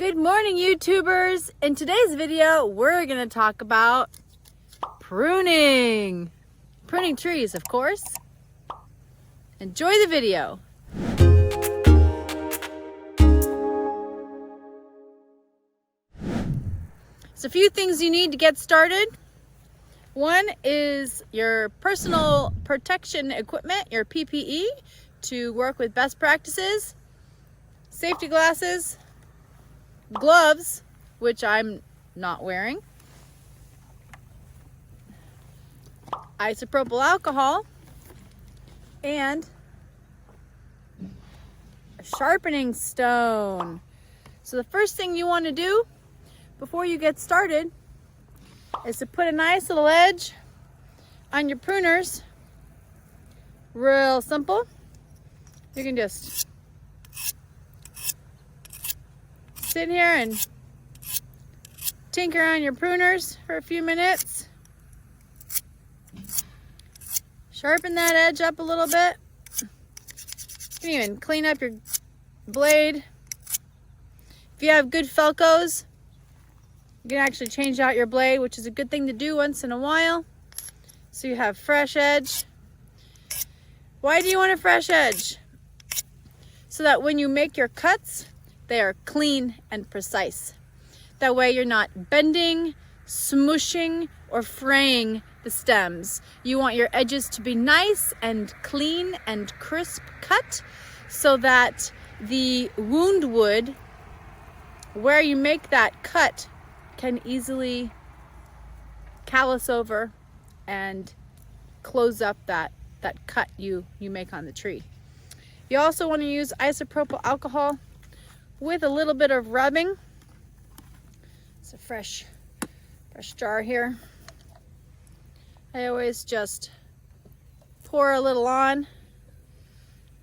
Good morning, YouTubers. In today's video, we're going to talk about pruning. Pruning trees, of course. Enjoy the video. So a few things you need to get started. One is your personal protection equipment, your PPE, to work with best practices, safety glasses, gloves, which I'm not wearing, isopropyl alcohol, and a sharpening stone. So the first thing you want to do before you get started is to put a nice little edge on your pruners. Real simple. You can just sit here and tinker on your pruners for a few minutes. Sharpen that edge up a little bit. You can even clean up your blade. If you have good Felcos, you can actually change out your blade, which is a good thing to do once in a while, so you have fresh edge. Why do you want a fresh edge? So that when you make your cuts, they are clean and precise. That way you're not bending, smooshing, or fraying the stems. You want your edges to be nice and clean and crisp cut so that the wound wood, where you make that cut, can easily callus over and close up that cut you make on the tree. You also want to use isopropyl alcohol with a little bit of rubbing. It's a fresh jar here. I always just pour a little on,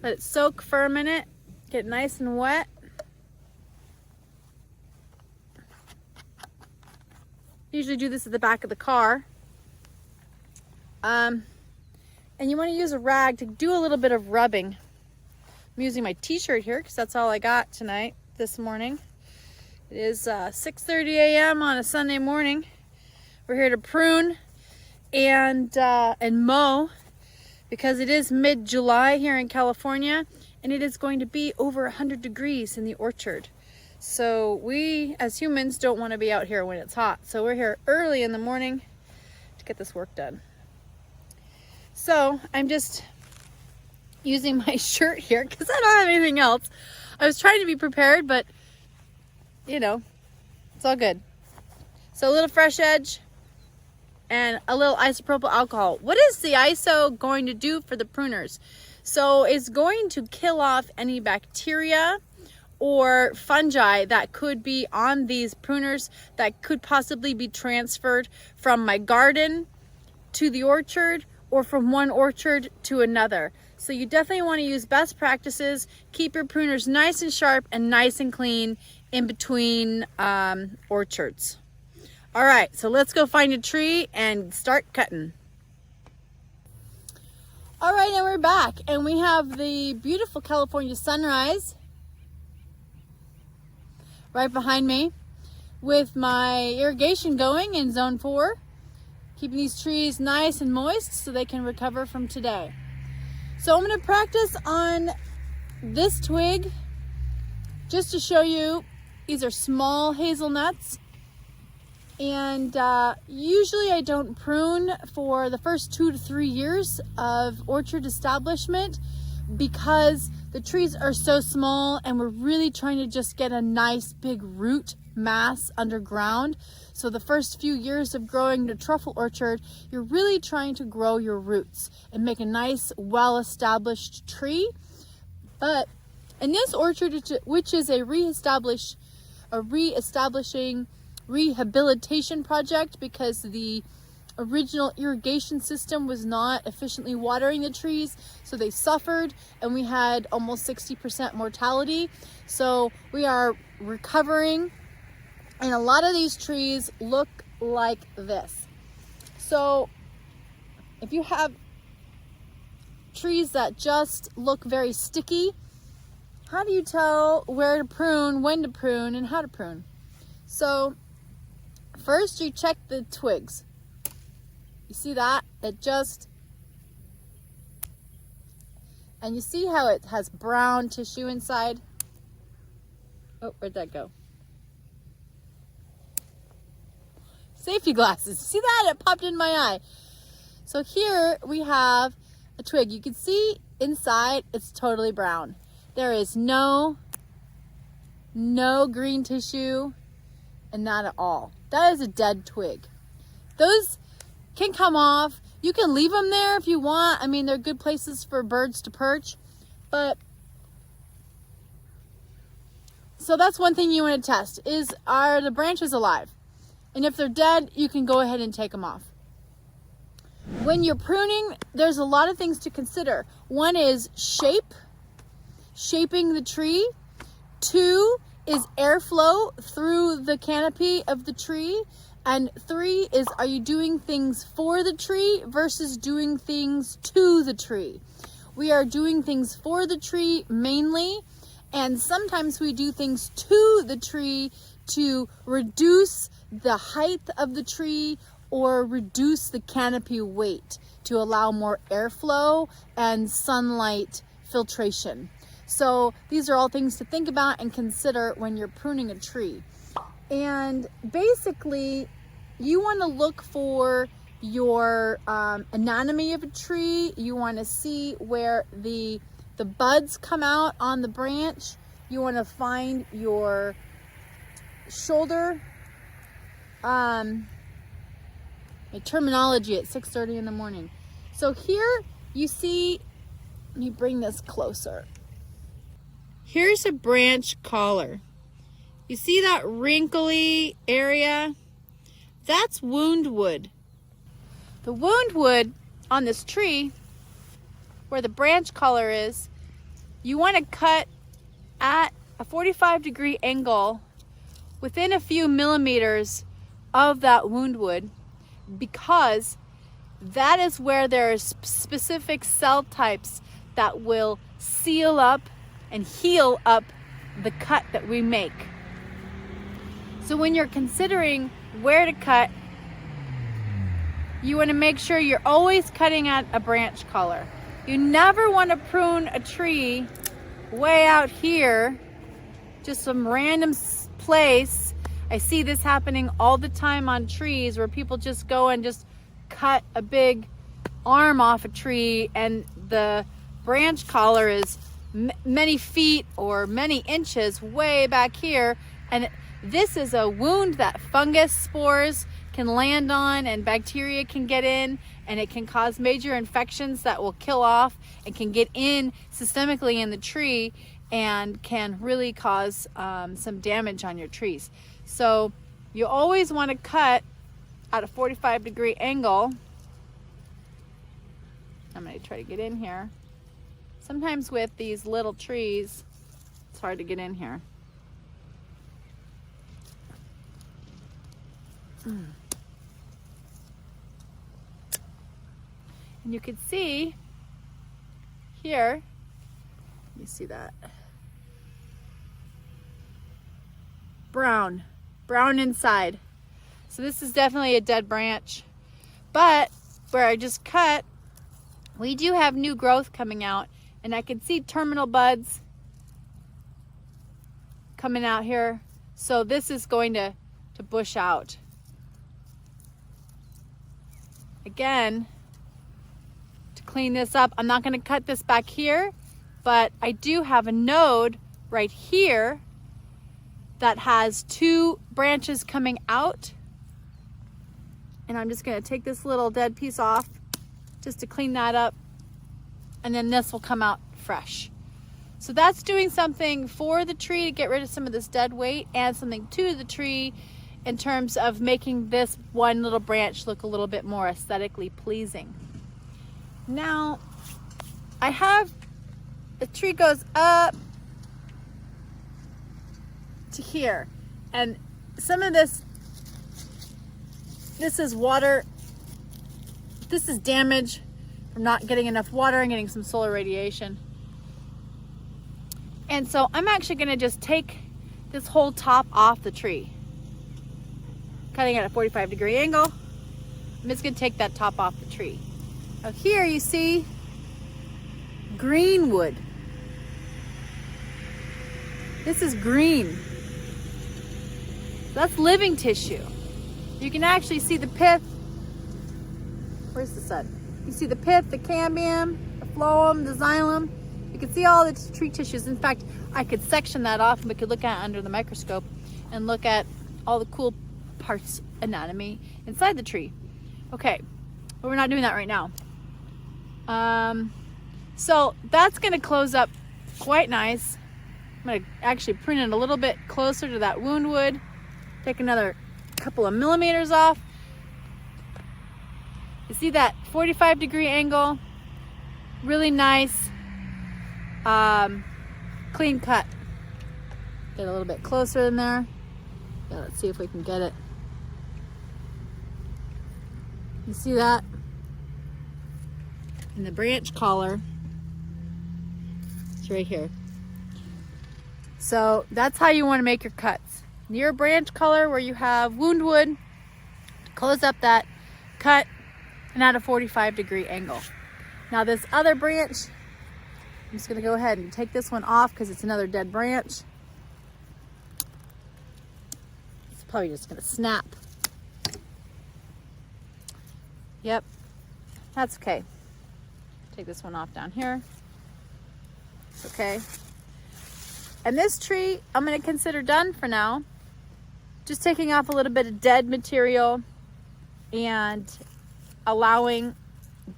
let it soak for a minute, get nice and wet. Usually do this at the back of the car. And you want to use a rag to do a little bit of rubbing. I'm using my t-shirt here because that's all I got this morning. It is 6:30 a.m. on a Sunday morning. We're here to prune and mow because it is mid-July here in California, and it is going to be over 100 degrees in the orchard. So we as humans don't want to be out here when it's hot. So we're here early in the morning to get this work done. So I'm just using my shirt here because I don't have anything else. I was trying to be prepared, but you know, it's all good. So a little fresh edge and a little isopropyl alcohol. What is the iso going to do for the pruners? So it's going to kill off any bacteria or fungi that could be on these pruners that could possibly be transferred from my garden to the orchard or from one orchard to another. So you definitely want to use best practices. Keep your pruners nice and sharp and nice and clean in between orchards. All right, so let's go find a tree and start cutting. All right, and we're back, and we have the beautiful California sunrise right behind me with my irrigation going in zone 4, keeping these trees nice and moist so they can recover from today. So I'm going to practice on this twig just to show you. These are small hazelnuts, and usually I don't prune for the first 2 to 3 years of orchard establishment because the trees are so small and we're really trying to just get a nice big root mass underground. So the first few years of growing the truffle orchard, you're really trying to grow your roots and make a nice, well-established tree. But in this orchard, which is a reestablishing rehabilitation project because the original irrigation system was not efficiently watering the trees, so they suffered, and we had almost 60% mortality. So we are recovering, and a lot of these trees look like this. So if you have trees that just look very sticky how do you tell where to prune, when to prune, and how to prune? So first you check the twigs. You see that? And you see how it has brown tissue inside? Oh, where'd that go? Safety glasses. See that? It popped in my eye. So here we have a twig. You can see inside it's totally brown. There is no green tissue and not at all. That is a dead twig. Those can come off. You can leave them there if you want. I mean, they're good places for birds to perch. But so that's one thing you want to test is, are the branches alive? And if they're dead, you can go ahead and take them off. When you're pruning, there's a lot of things to consider. One is shaping the tree. 2 is airflow through the canopy of the tree. And 3 is, are you doing things for the tree versus doing things to the tree? We are doing things for the tree mainly, and sometimes we do things to the tree to reduce the height of the tree or reduce the canopy weight to allow more airflow and sunlight filtration. So these are all things to think about and consider when you're pruning a tree. And basically, you want to look for your anatomy of a tree. You want to see where the buds come out on the branch. You want to find your shoulder. My terminology at 6:30 in the morning. So here you see, let me bring this closer. Here's a branch collar. You see that wrinkly area? That's wound wood. The wound wood on this tree, where the branch collar is, you want to cut at a 45-degree angle within a few millimeters of that wound wood, because that is where there are specific cell types that will seal up and heal up the cut that we make. So when you're considering where to cut, you want to make sure you're always cutting at a branch collar. You never want to prune a tree way out here, just some random place. I see this happening all the time on trees where people just go and just cut a big arm off a tree, and the branch collar is many feet or many inches way back here, and this is a wound that fungus spores can land on and bacteria can get in, and it can cause major infections that will kill off and can get in systemically in the tree and can really cause some damage on your trees. So you always want to cut at a 45-degree angle. I'm going to try to get in here. Sometimes with these little trees, it's hard to get in here. And you can see here, you see that? Brown inside. So this is definitely a dead branch. But where I just cut, we do have new growth coming out, and I can see terminal buds coming out here. So this is going to bush out. Again, to clean this up, I'm not going to cut this back here, but I do have a node right here that has 2 branches coming out. And I'm just going to take this little dead piece off just to clean that up, and then this will come out fresh. So that's doing something for the tree to get rid of some of this dead weight, and something to the tree in terms of making this one little branch look a little bit more aesthetically pleasing. Now, I have, the tree goes up to here, and some of this is water. This is damage from not getting enough water and getting some solar radiation. And so I'm actually gonna just take this whole top off the tree. Cutting at a 45-degree angle. I'm just gonna take that top off the tree. Now here you see green wood. This is green. That's living tissue. You can actually see the pith. Where's the sun? You see the pith, the cambium, the phloem, the xylem. You can see all the tree tissues. In fact, I could section that off and we could look at it under the microscope and look at all the cool parts anatomy inside the tree. Okay, but we're not doing that right now. So that's gonna close up quite nice. I'm gonna actually prune it a little bit closer to that wound wood. Take another couple of millimeters off. You see that 45-degree angle? Really nice, clean cut. Get a little bit closer in there. Yeah, let's see if we can get it. You see that? And the branch collar, it's right here. So that's how you want to make your cuts. Near branch collar where you have wound wood, close up that cut and at a 45-degree angle. Now this other branch, I'm just gonna go ahead and take this one off because it's another dead branch. It's probably just gonna snap. Yep, that's okay. Take this one off down here. It's okay. And this tree, I'm gonna consider done for now. Just taking off a little bit of dead material and allowing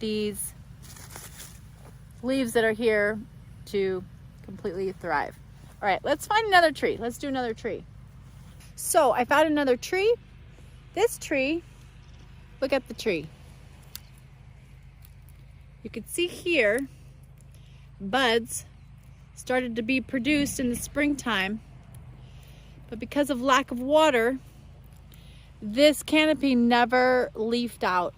these leaves that are here to completely thrive. All right, let's find another tree. Let's do another tree. So I found another tree. This tree, look at the tree. You can see here, buds started to be produced in the springtime, but because of lack of water, this canopy never leafed out.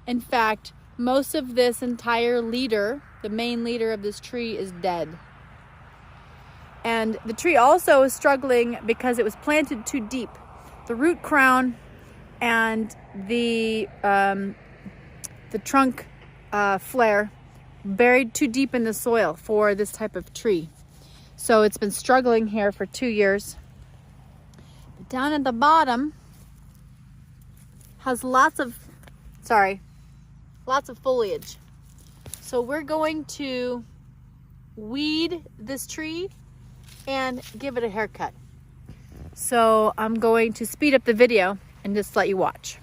In fact, most of this entire leader, the main leader of this tree, is dead. And the tree also is struggling because it was planted too deep. The root crown and the trunk flare buried too deep in the soil for this type of tree. So it's been struggling here for 2 years. But down at the bottom has lots of foliage. So we're going to weed this tree and give it a haircut. So I'm going to speed up the video and just let you watch.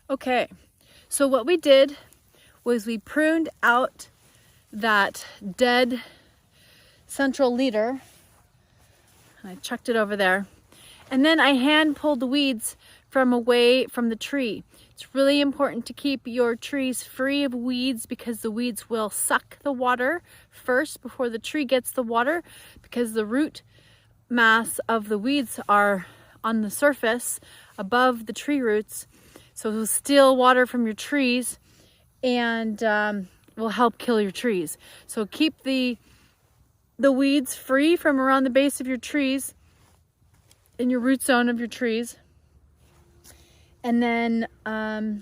Okay, so what we did was we pruned out that dead central leader. I chucked it over there. And then I hand pulled the weeds from away from the tree. It's really important to keep your trees free of weeds because the weeds will suck the water first before the tree gets the water, because the root mass of the weeds are on the surface above the tree roots. So it will steal water from your trees and will help kill your trees. So keep the weeds free from around the base of your trees in your root zone of your trees. And then I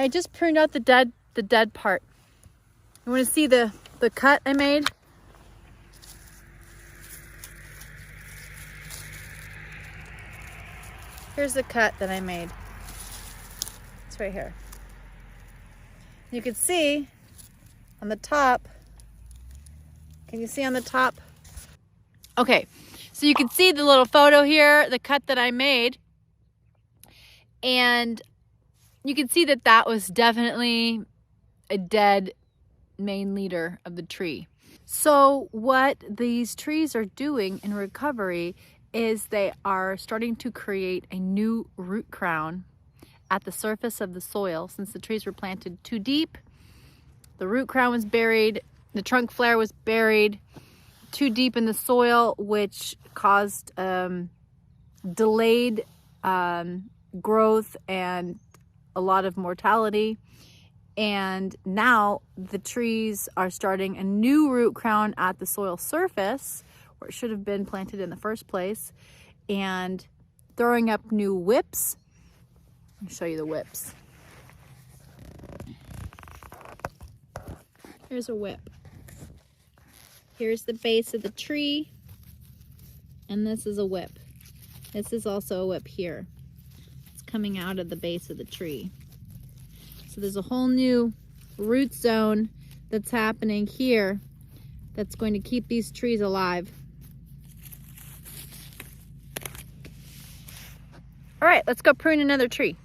just pruned out the dead part. You want to see the cut I made? Here's the cut that I made. It's right here. You can see on the top. Can you see on the top? Okay, so you can see the little photo here, the cut that I made. And you can see that that was definitely a dead main leader of the tree. So what these trees are doing in recovery is they are starting to create a new root crown at the surface of the soil. Since the trees were planted too deep, the root crown was buried, the trunk flare was buried too deep in the soil, which caused delayed growth and a lot of mortality. And now the trees are starting a new root crown at the soil surface, where it should have been planted in the first place, and throwing up new whips. Let me show you the whips. Here's a whip. Here's the base of the tree, and this is a whip. This is also a whip here. It's coming out of the base of the tree. So there's a whole new root zone that's happening here that's going to keep these trees alive. All right, let's go prune another tree.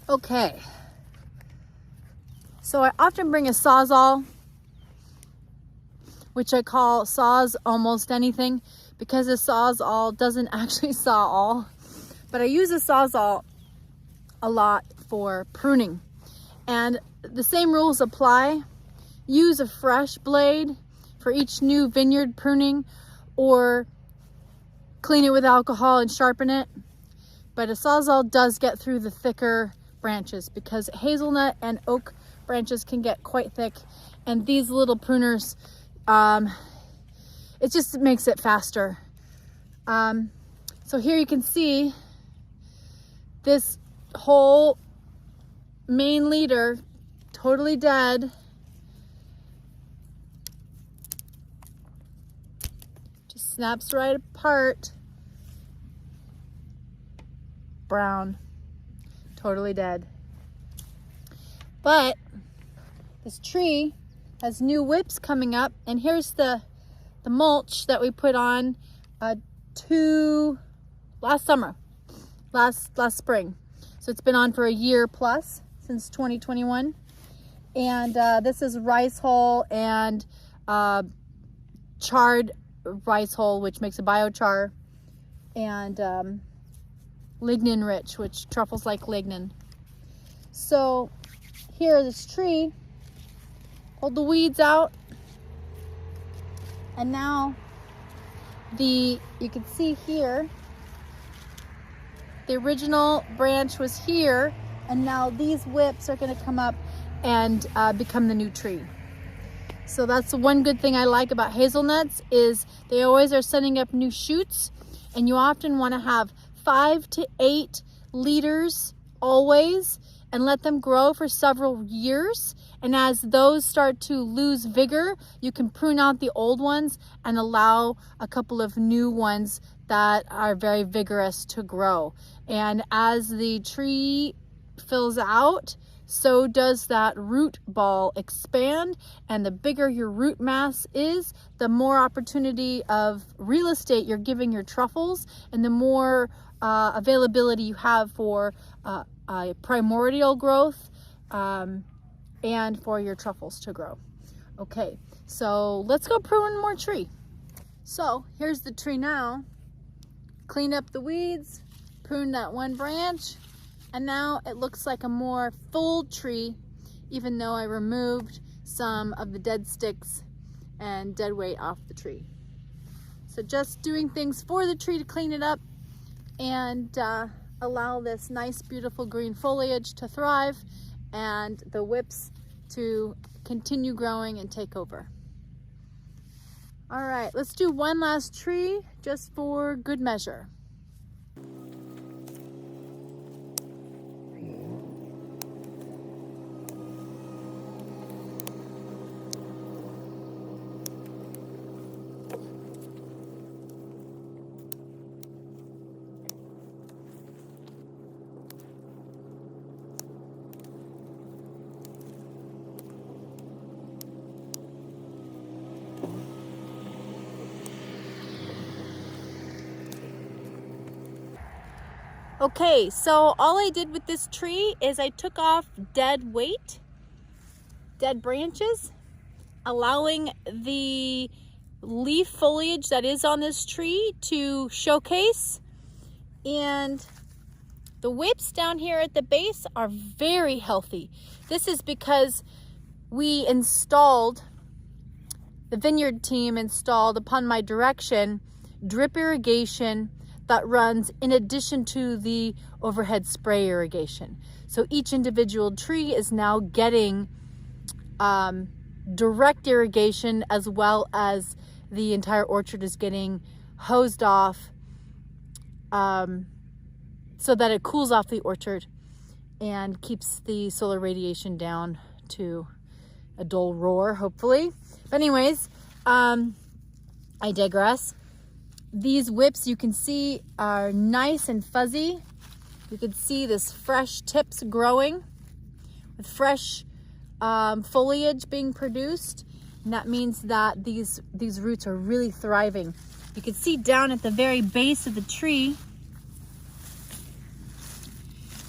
Okay, so I often bring a Sawzall, which I call saws almost anything, because a Sawzall doesn't actually saw all, but I use a Sawzall a lot for pruning. And the same rules apply. Use a fresh blade for each new vineyard pruning, or clean it with alcohol and sharpen it. But a Sawzall does get through the thicker branches, because hazelnut and oak branches can get quite thick, and these little pruners, it just makes it faster. So here you can see this whole main leader totally dead. Just snaps right apart. Brown. Totally dead. But this tree has new whips coming up, and here's the mulch that we put on last spring. So it's been on for a year plus, since 2021. And this is rice hull and charred rice hull, which makes a biochar, and lignin rich, which truffles like lignin. So here, this tree, pulled the weeds out, and now you can see here, the original branch was here, and now these whips are going to come up and become the new tree. So that's the one good thing I like about hazelnuts, is they always are sending up new shoots, and you often want to have 5 to 8 leaders always, and let them grow for several years. And as those start to lose vigor, you can prune out the old ones and allow a couple of new ones that are very vigorous to grow. And as the tree fills out, so does that root ball expand, and the bigger your root mass is, the more opportunity of real estate you're giving your truffles, and the more availability you have for primordial growth and for your truffles to grow. Okay, so let's go prune one more tree. So here's the tree now. Clean up the weeds, pruned that one branch, and now it looks like a more full tree, even though I removed some of the dead sticks and dead weight off the tree. So just doing things for the tree to clean it up and allow this nice, beautiful green foliage to thrive and the whips to continue growing and take over. All right, let's do one last tree just for good measure. Okay, so all I did with this tree is I took off dead weight, dead branches, allowing the leaf foliage that is on this tree to showcase. And the whips down here at the base are very healthy. This is because we installed, the vineyard team installed upon my direction, drip irrigation that runs in addition to the overhead spray irrigation. So each individual tree is now getting direct irrigation, as well as the entire orchard is getting hosed off so that it cools off the orchard and keeps the solar radiation down to a dull roar, hopefully. But anyways, I digress. These whips, you can see, are nice and fuzzy. You can see this fresh tips growing with fresh foliage being produced. And that means that these roots are really thriving. You can see down at the very base of the tree,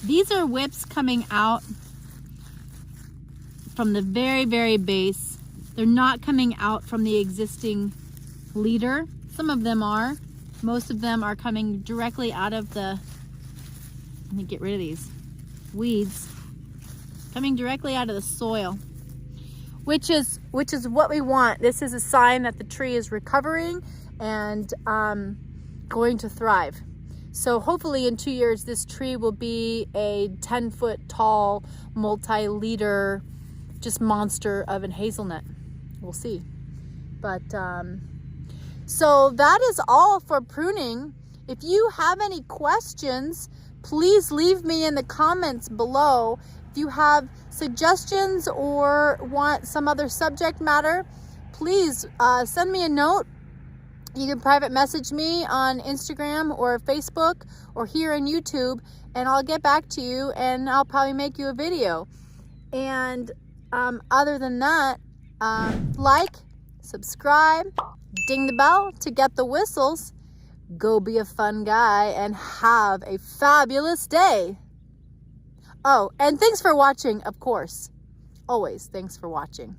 these are whips coming out from the very, very base. They're not coming out from the existing leader. Some of them are. Most of them are coming directly out of the, let me get rid of these weeds, coming directly out of the soil, which is what we want. This is a sign that the tree is recovering and going to thrive. So hopefully in 2 years, this tree will be a 10-foot tall, multi-liter, just monster of a hazelnut. We'll see. But so that is all for pruning. If you have any questions, please leave me in the comments below. If you have suggestions or want some other subject matter, please send me a note. You can private message me on Instagram or Facebook or here on YouTube, and I'll get back to you and I'll probably make you a video. And other than that, like, subscribe, ding the bell to get the whistles. Go be a fun guy and have a fabulous day. Oh, and thanks for watching, of course. Always thanks for watching.